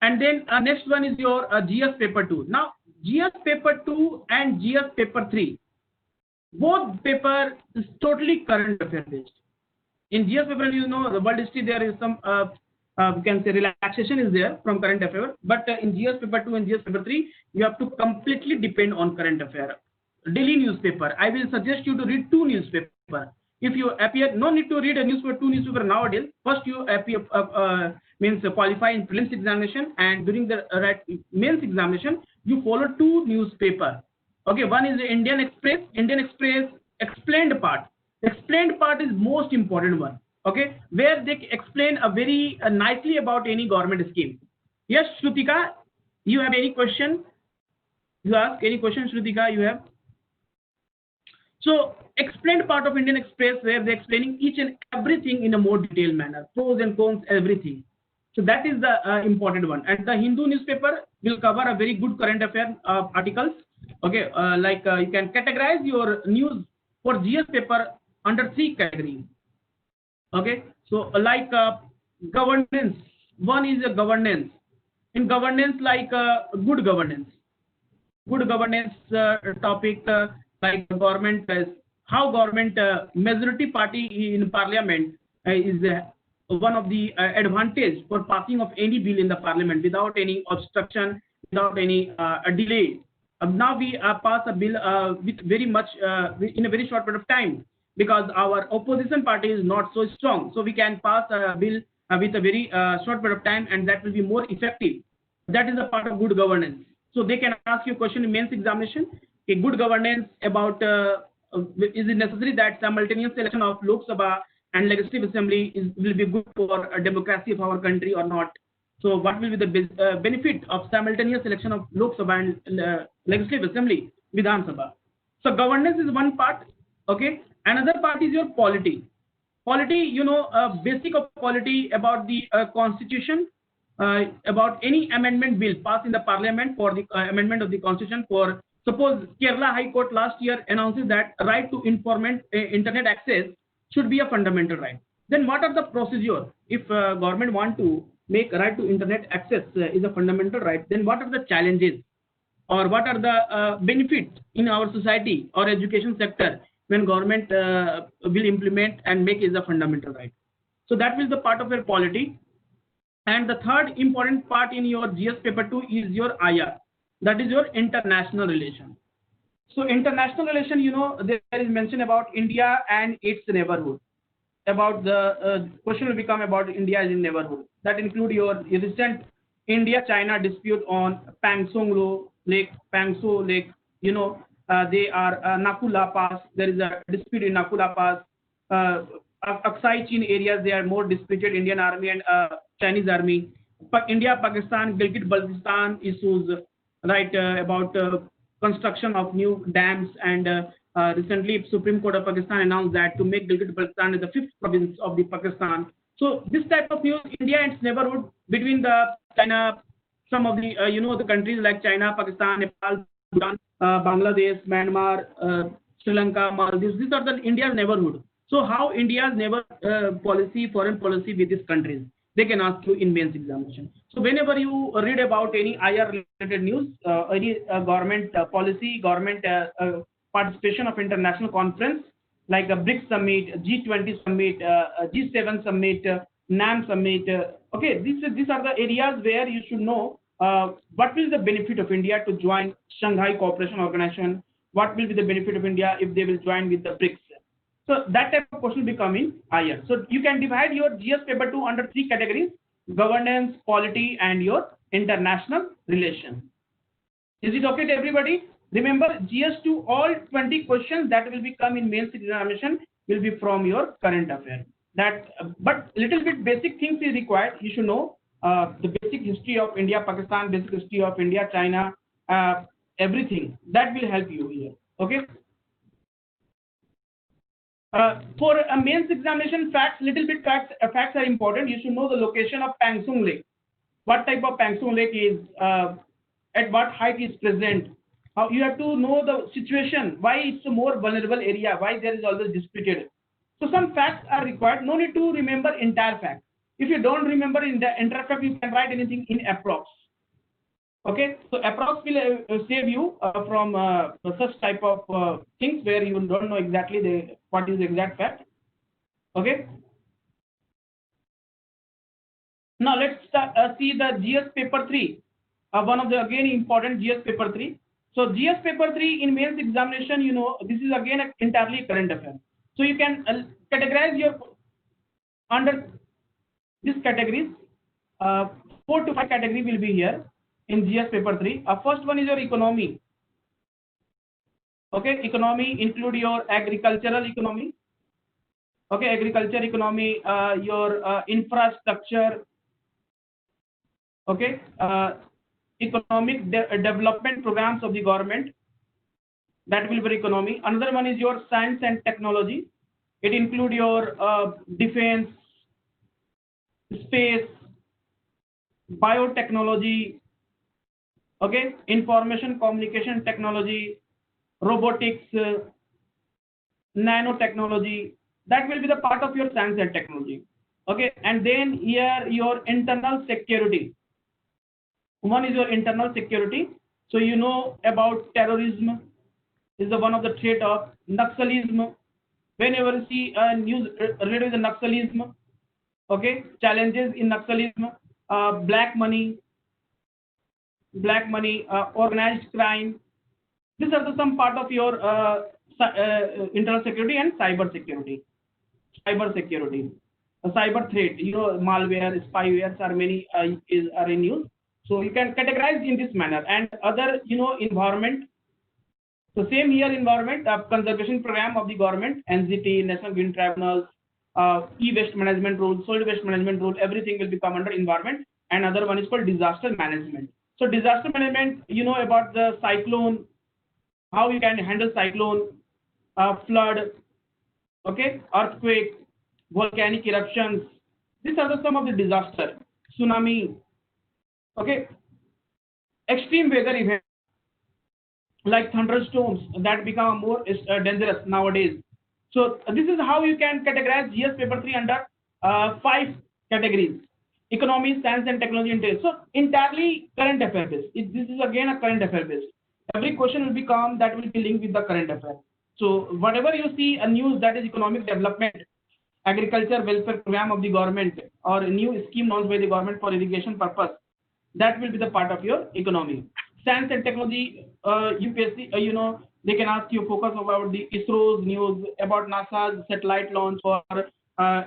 And then next one is your GS paper 2. Now GS paper 2 and GS paper 3, both paper is totally current affair based. In GS paper, the world history, there is some we can say relaxation is there from current affair, but in GS paper 2 and GS paper 3, you have to completely depend on current affair. Daily newspaper, I will suggest you to read 2 newspaper. If you appear, no need to read a newspaper, 2 newspaper nowadays. First you appear means qualify in prelims examination, and during the mains examination you follow 2 newspaper. Okay, one is the Indian Express explained part. Explained part is most important one. Okay, where they explain a very nicely about any government scheme. Yes, Shrutika, you have any question? You ask any question, Shrutika, you have? So explained part of Indian Express, where they're explaining each and everything in a more detailed manner, pros and cons, everything. So that is the important one. And the Hindu newspaper will cover a very good current affair articles. Okay, you can categorize your news for GS paper under 3 categories. Okay, so like governance. One is a governance. In governance, like good governance. Good governance topic. Like government, how government majority party in parliament is one of the advantage for passing of any bill in the parliament without any obstruction, without any delay. Now we pass a bill with very much in a very short period of time, because our opposition party is not so strong. So we can pass a bill with a very short period of time, and that will be more effective. That is a part of good governance. So they can ask you a question in mains examination. A good governance about is it necessary that simultaneous election of Lok Sabha and Legislative Assembly will be good for a democracy of our country or not? So what will be the benefit of simultaneous election of Lok Sabha and Legislative Assembly, Vidhan Sabha? So governance is one part. Okay, another part is your polity. Polity, basic of polity about the constitution, about any amendment bill passed in the parliament for the amendment of the constitution. For suppose Kerala High Court last year announces that right to internet access should be a fundamental right. Then what are the procedure? If government want to make right to internet access is a fundamental right, then what are the challenges or what are the benefits in our society or education sector when government will implement and make is a fundamental right? So that will be the part of your polity. And the third important part in your GS paper 2 is your IR, that is your international relation. So international relation, there is mention about India and its neighborhood. About the question will become about India as in neighborhood. That include your recent India-China dispute on Pangsong Lake, Pangso Lake. They are Naku La Pass. There is a dispute in Naku La Pass. Aksai Chin areas, they are more disputed, Indian Army and Chinese Army. India-Pakistan, Gilgit-Baltistan issues, right, about construction of new dams, and recently Supreme Court of Pakistan announced that to make Gilgit-Baltistan the 5th province of the Pakistan. So this type of news, India and its neighborhood between the China, some of the the countries like China, Pakistan, Nepal, Bhutan, Bangladesh, Myanmar, Sri Lanka, Maldives. These are the India's neighborhood. So how India's neighbor policy, foreign policy with these countries, they can ask you in mains examination. So whenever you read about any IR related news, any government policy, government participation of international conference like a BRICS summit, G20 summit, G7 summit, NAM summit. Okay, these are the areas where you should know what will be the benefit of India to join Shanghai Cooperation Organization. What will be the benefit of India if they will join with the BRICS? So that type of question will become in IR. So you can divide your GS paper 2 under 3 categories: governance, polity, and your international relation. Is it okay to everybody? Remember, GS2, all 20 questions that will become in mains examination will be from your current affair. But little bit basic things is required. You should know the basic history of India, Pakistan, basic history of India, China, everything. That will help you here. Okay. For a mains examination, facts are important. You should know the location of Pangsong Lake. What type of Pangsong Lake is, at what height is present. You have to know the situation, why it's a more vulnerable area, why there is always disputed. So some facts are required. No need to remember entire fact. If you don't remember in the entire fact, you can write anything in approx. Okay, so approx will save you from such type of things where you don't know exactly what is the exact fact. Okay. Now let's see the GS paper 3. One of the again important GS paper 3. So GS paper 3 in mains examination, this is again entirely current affair. So you can categorize your under these categories. 4 to 5 category will be here in GS paper 3. First one is your economy. Okay, economy include your agricultural economy. Okay, agriculture economy, your infrastructure. Okay, economic development programs of the government. That will be economy. Another one is your science and technology. It include your defense, space, biotechnology. Okay, information communication technology, robotics, nanotechnology. That will be the part of your science and technology. Okay, and then here your internal security. One is your internal security. So you know about terrorism is the one of the threat of Naxalism. Whenever you see news related to Naxalism, okay, challenges in Naxalism, black money, organized crime. These are some part of your internal security and cyber security. Cyber security, a cyber threat. Malware, spywares are many are in use. So you can categorize in this manner. And other, environment. So same here, environment, conservation program of the government, NGT, National Green Tribunals, e-waste management rules, solid waste management rule, everything will become under environment. And other one is called disaster management. So disaster management, about the cyclone, how you can handle cyclone, flood, okay, earthquake, volcanic eruptions. These are some of the disaster, tsunami, okay, extreme weather events like thunderstorms that become more dangerous nowadays. So this is how you can categorize GS paper 3 under 5 categories: economy, science and technology, and so entirely current affair based. This is again a current affair based. Every question will become that will be linked with the current affair. So whatever you see a news that is economic development, agriculture welfare program of the government, or a new scheme launched by the government for irrigation purpose, that will be the part of your economy. Science and technology, UPSC, they can ask you focus about the ISRO's news, about NASA's satellite launch for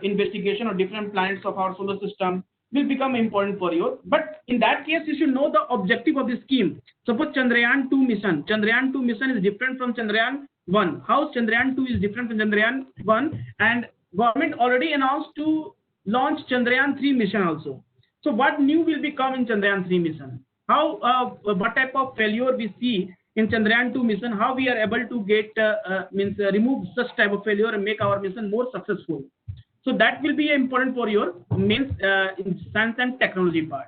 investigation of different planets of our solar system will become important for you. But in that case, you should know the objective of the scheme. Suppose Chandrayaan 2 mission. Chandrayaan 2 mission is different from Chandrayaan 1. How Chandrayaan 2 is different from Chandrayaan 1? And government already announced to launch Chandrayaan 3 mission also. So what new will become in Chandrayaan 3 mission? How what type of failure we see in Chandrayaan 2 mission? How we are able to get remove such type of failure and make our mission more successful? So that will be important for your means in science and technology part.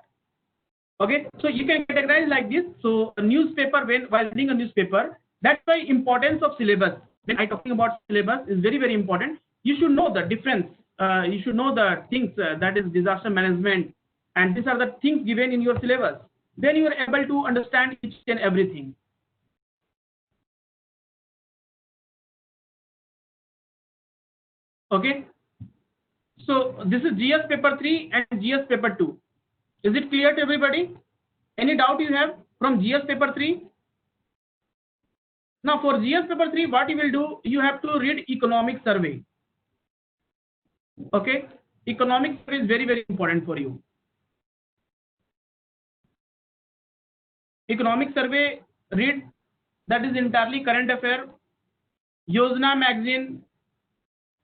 Okay, so you can categorize like this. So a newspaper, while reading a newspaper, that's why importance of syllabus. When I talking about syllabus is very, very important. You should know the difference. You should know the things that is disaster management, and these are the things given in your syllabus. Then you are able to understand each and everything. Okay. So this is GS paper 3 and GS paper 2. Is it clear to everybody? Any doubt you have from GS paper 3? Now for GS paper 3, what you will do, you have to read economic survey. Okay, economic survey is very, very important for you. Economic survey, read, that is entirely current affair. Yojana magazine.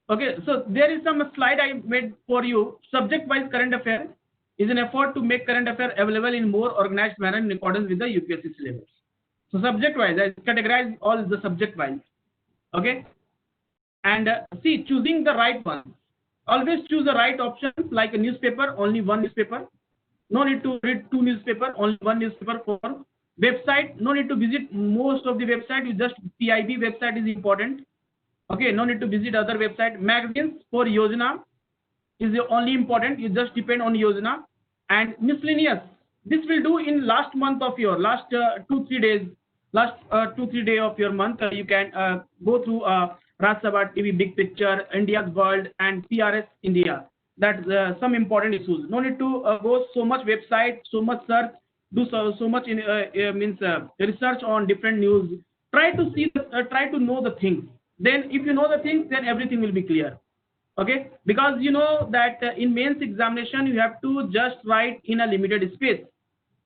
Okay, so there is some slide I made for you. Subject wise current affair is an effort to make current affair available in more organized manner in accordance with the UPSC syllabus. So subject wise, I categorize all the subject wise. Okay, and see, choosing the right one. Always choose the right option, like a newspaper, only one newspaper. No need to read 2 newspaper, only one newspaper. For website, no need to visit most of the website. You just PIB website is important. Okay, no need to visit other website. Magazines for Yojana is the only important. You just depend on Yojana. And miscellaneous, this will do in last month of your last 2-3 days. Last 2-3 day of your month, you can go through Raj Sabha TV, Big Picture, India's World, and PRS India. That's some important issues. No need to go so much website, so much search, do so much in research on different news. Try to see, try to know the things. Then, if you know the things, then everything will be clear. Okay, because you know that in mains examination you have to just write in a limited space.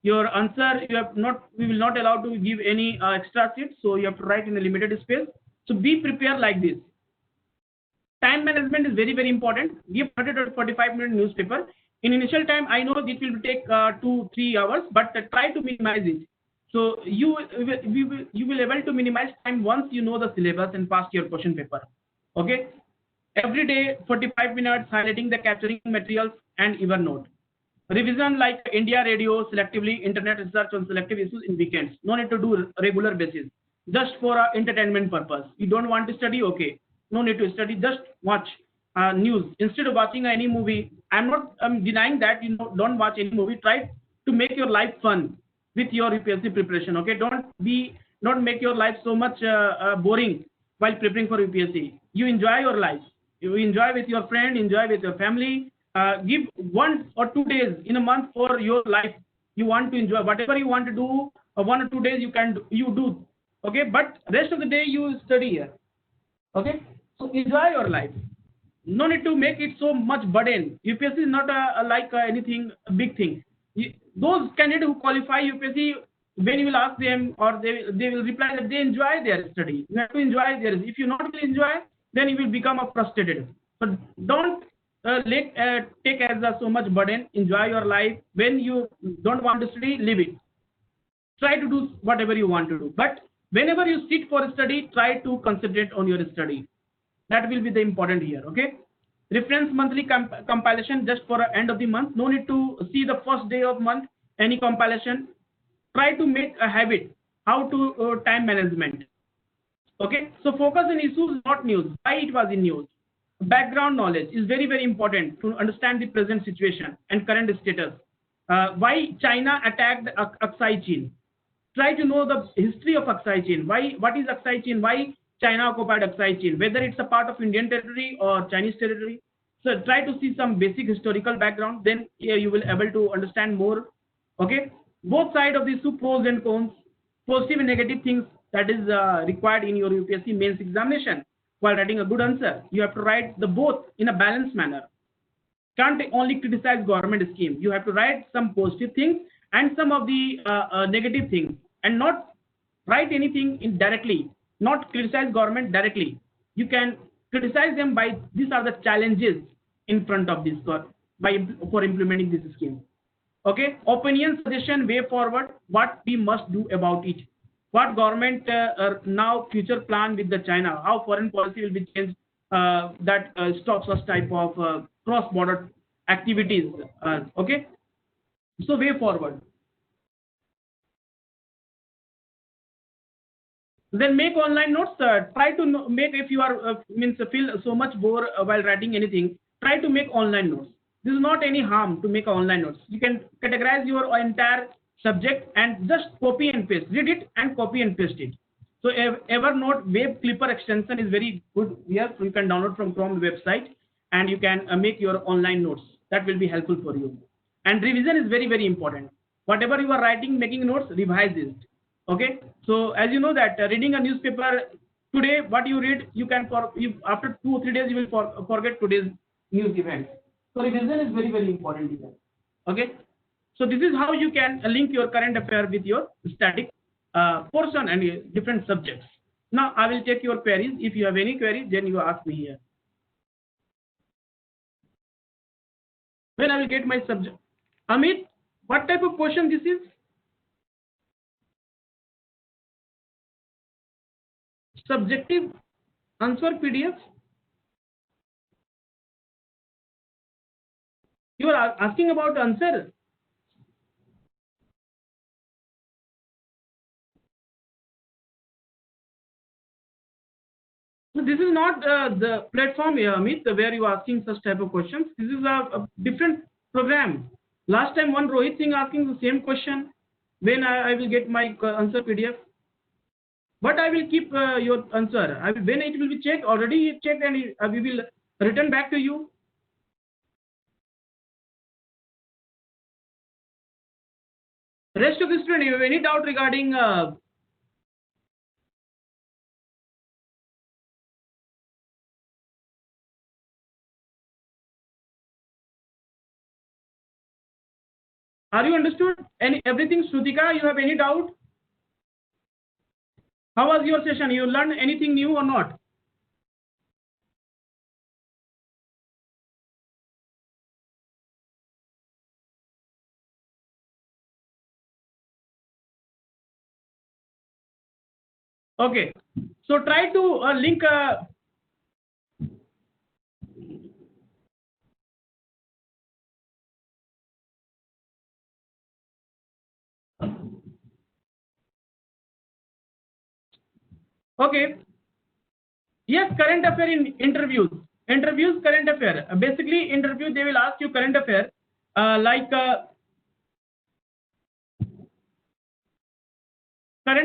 Your answer, we will not allow to give any extra sheet, so you have to write in a limited space. So be prepared like this. Time management is very, very important. Give 30 to 45-minute newspaper. In initial time, I know it will take 2-3 hours, but try to minimize it. So you will able to minimize time once you know the syllabus and pass your question paper. Okay. Every day 45 minutes highlighting the capturing materials and Evernote. Revision like India Radio selectively, internet research on selective issues in weekends. No need to do regular basis. Just for entertainment purpose. You don't want to study, okay. No need to study. Just watch news instead of watching any movie. I'm not denying that don't watch any movie. Try to make your life fun with your UPSC preparation. Okay, don't make your life so much boring while preparing for UPSC. You enjoy your life. You enjoy with your friend. Enjoy with your family. Give 1 or 2 days in a month for your life. You want to enjoy whatever you want to do. 1 or 2 days you do. Okay, but rest of the day you study here. Okay, so enjoy your life. No need to make it so much burden. UPSC is not anything a big thing. Those candidates who qualify UPSC, when you will ask them, or they will reply that they enjoy their study. You have to enjoy theirs. If you not will enjoy, then you will become frustrated. So don't take as so much burden. Enjoy your life. When you don't want to study, leave it. Try to do whatever you want to do. But whenever you sit for study, try to concentrate on your study. That will be the important here. Okay. Reference monthly compilation just for end of the month. No need to see the first day of month any compilation. Try to make a habit how to time management. Okay. So focus on issues, not news. Why it was in news? background knowledge is very, very important to understand the present situation and current status. Why China attacked Aksai Chin? Try to know the history of Aksai Chin. Why? What is Aksai Chin? Why China occupied Aksai Chin? Whether it's a part of Indian territory or Chinese territory. So try to see some basic historical background. Then you will able to understand more. Okay. Both sides of these two, pros and cons, positive and negative things that is required in your UPSC mains examination. While writing a good answer, you have to write the both in a balanced manner. Can't only criticize government scheme. You have to write some positive things and some of the negative things, and not write anything indirectly. Not criticize government directly. You can criticize them by these are the challenges in front of this for implementing this scheme. Okay, opinion, suggestion, way forward, what we must do about it. What government now future plan with the China, how foreign policy will be changed that stops such type of cross-border activities. Okay, so way forward. Then make online notes. Try to make, if you are feel so much bored while writing anything, try to make online notes. This is not any harm to make online notes. You can categorize your entire subject and just copy and paste. Read it and copy and paste it. So Evernote Web Clipper extension is very good here. You can download from Chrome website and you can make your online notes. That will be helpful for you. And revision is very, very important. Whatever you are writing, making notes, revise it. Okay. So as you know that reading a newspaper today, what you read, you can after 2 or 3 days you will forget today's news events. So revision is very, very important here. Okay. So this is how you can link your current affair with your static portion and different subjects. Now I will take your queries. If you have any queries, then you ask me here. When I will get my subject. Amit, what type of question this is? Subjective answer PDF. You are asking about answer. So this is not the platform, Amit, where you are asking such type of questions. This is a different program. Last time one Rohit Singh asking the same question. When I will get my answer PDF. But I will keep your answer. When it will be checked, already checked, and we will return back to you. Rest of the student, you have any doubt regarding are you understood? Everything, Shrutika, you have any doubt? How was your session? You learned anything new or not? Okay, so try to link. Okay. Yes, current affair in interviews. Interviews, current affair. Basically, interview they will ask you current affair, current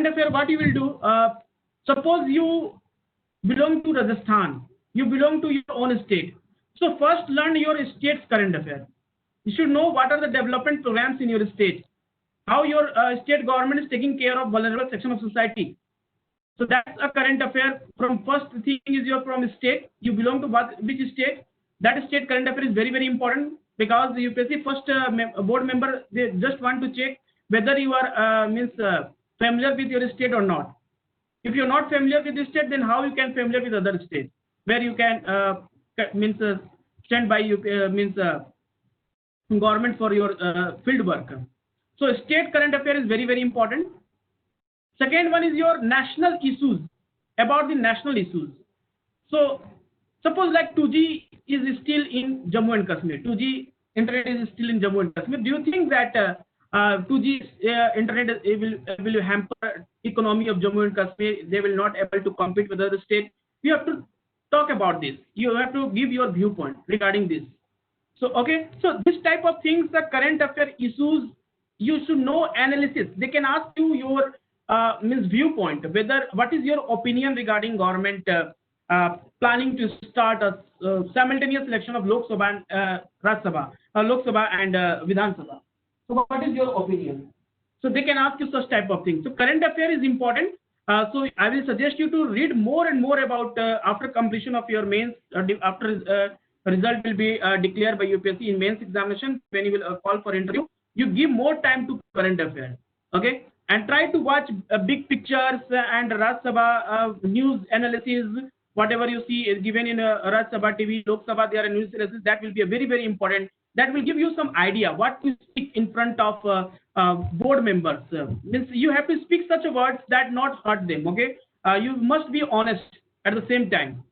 affair. What you will do? Suppose you belong to Rajasthan. You belong to your own state. So first learn your state's current affair. You should know what are the development programs in your state. How your state government is taking care of vulnerable section of society. So that's a current affair. From first thing is your from state. You belong to which state? That state current affair is very, very important because the UPSC first board member, they just want to check whether you are familiar with your state or not. If you're not familiar with the state, then how you can familiar with other states where you can stand by you government for your field work. So state current affair is very, very important. Second one is your national issues, about the national issues. So suppose like 2G is still in Jammu and Kashmir. 2G internet is still in Jammu and Kashmir. Do you think that 2G internet will hamper economy of Jammu and Kashmir? They will not able to compete with other states. We have to talk talk about this. You have to give your viewpoint regarding this. So okay, so this type of things, the current affair issues, you should know analysis. They can ask you your means viewpoint, whether what is your opinion regarding government planning to start a simultaneous election of Lok Sabha and Rajya Sabha, Lok Sabha and Vidhan Sabha. So what is your opinion? So they can ask you such type of things. So current affair is important. So I will suggest you to read more and more about after completion of your mains, after result will be declared by UPSC in mains examination, when you will call for interview, you give more time to current affairs, okay, and try to watch big pictures and Rajya Sabha news analysis. Whatever you see is given in Rajya Sabha TV, Lok Sabha, there are news analysis. That will be a very, very important. That will give you some idea what to speak in front of board members. Means you have to speak such words that not hurt them, okay. You must be honest at the same time.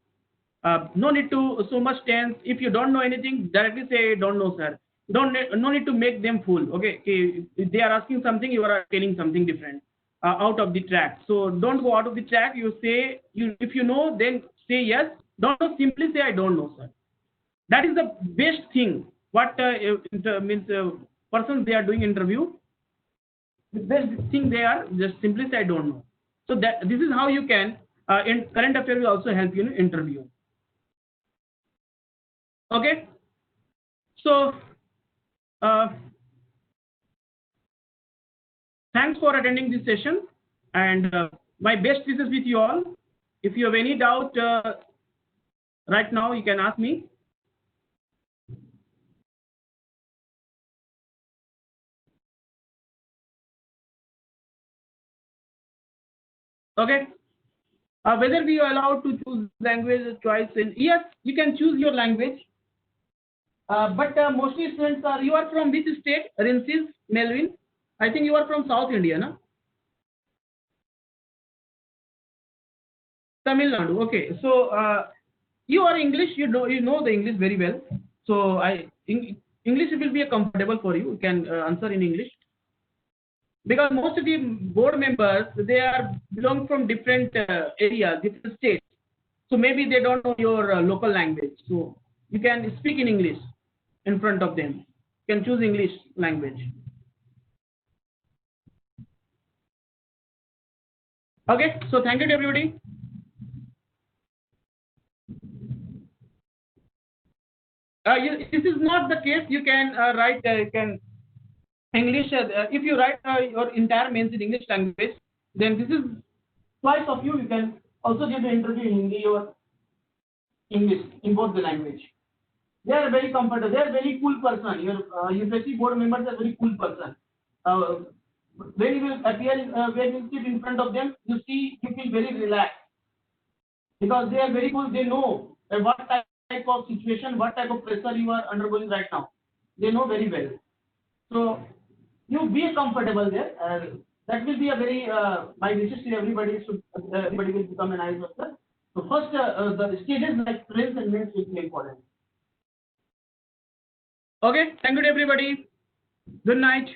No need to so much tense. If you don't know anything, directly say don't know, sir. No need to make them fool. Okay, if they are asking something, you are telling something different, out of the track. So don't go out of the track. You say if you know, then say yes. Don't know, simply say I don't know, sir. That is the best thing. What means persons they are doing interview. The best thing they are just simply say I don't know. So that this is how you can in current affair will also help you in interview. Okay, so thanks for attending this session, and my best wishes with you all. If you have any doubt right now, you can ask me. Okay, whether we are allowed to choose language choice, in yes, you can choose your language. But mostly students are, you are from which state? Rinsis, Melvin? I think you are from South India, no? Tamil Nadu. Okay, so you are English. You know the English very well. So English will be a comfortable for you. You can answer in English, because most of the board members they are belong from different areas, different states. So maybe they don't know your local language. So you can speak in English in front of them. You can choose English language. Okay, so thank you to everybody. This is not the case. You can write you can English. If you write your entire mains in English language, then this is twice of you. You can also give the interview in Hindi or English in both the language. They are very comfortable. They are very cool person. Your UPSC board members are very cool person. When you will appear, when you sit in front of them, you feel very relaxed, because they are very cool. They know what type of situation, what type of pressure you are undergoing right now. They know very well. So you be comfortable there. That will be a very my wishes to everybody. Everybody will become an IAS officer. So first, the stages like prelims and mains will be important. Okay, thank you to everybody. Good night.